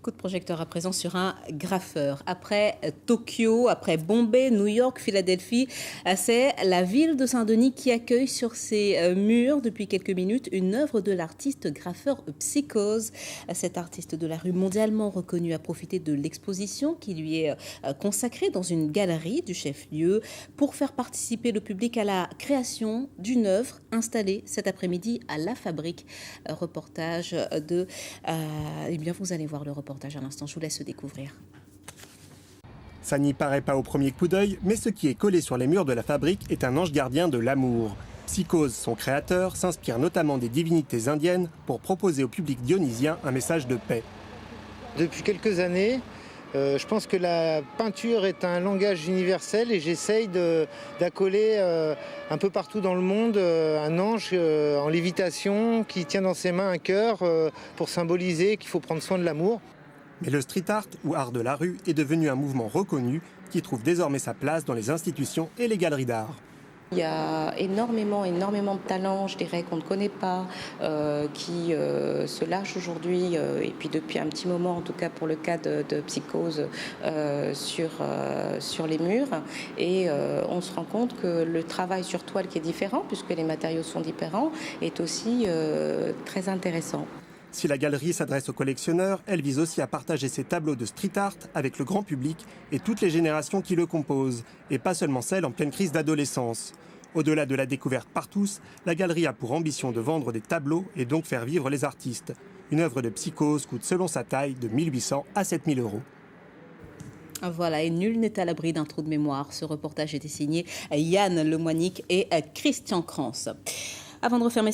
Coup de projecteur à présent sur un graffeur. Après Tokyo, après Bombay, New York, Philadelphie, c'est la ville de Saint-Denis qui accueille sur ses murs depuis quelques minutes une œuvre de l'artiste graffeur Psychose. Cet artiste de la rue mondialement reconnu a profité de l'exposition qui lui est consacrée dans une galerie du chef-lieu pour faire participer le public à la création d'une œuvre installée cet après-midi à La Fabrique. Reportage de... eh bien, vous allez voir le reportage à l'instant, je vous laisse découvrir. Ça n'y paraît pas au premier coup d'œil, mais ce qui est collé sur les murs de La Fabrique est un ange gardien de l'amour. Psychose, son créateur, s'inspire notamment des divinités indiennes pour proposer au public dionysien un message de paix. Depuis quelques années, je pense que la peinture est un langage universel et j'essaye d'accoler un peu partout dans le monde un ange en lévitation qui tient dans ses mains un cœur pour symboliser qu'il faut prendre soin de l'amour. Mais le street art, ou art de la rue, est devenu un mouvement reconnu qui trouve désormais sa place dans les institutions et les galeries d'art. Il y a énormément de talents, je dirais, qu'on ne connaît pas, qui se lâchent aujourd'hui, et puis depuis un petit moment, en tout cas pour le cas de Psychose, sur les murs. Et on se rend compte que le travail sur toile, qui est différent, puisque les matériaux sont différents, est aussi très intéressant. Si la galerie s'adresse aux collectionneurs, elle vise aussi à partager ses tableaux de street art avec le grand public et toutes les générations qui le composent, et pas seulement celles en pleine crise d'adolescence. Au-delà de la découverte par tous, la galerie a pour ambition de vendre des tableaux et donc faire vivre les artistes. Une œuvre de Psychose coûte selon sa taille de 1 800 à 7 000 euros. Voilà, et nul n'est à l'abri d'un trou de mémoire. Ce reportage était signé Yann Lemoinic et Christian Krantz. Avant de refermer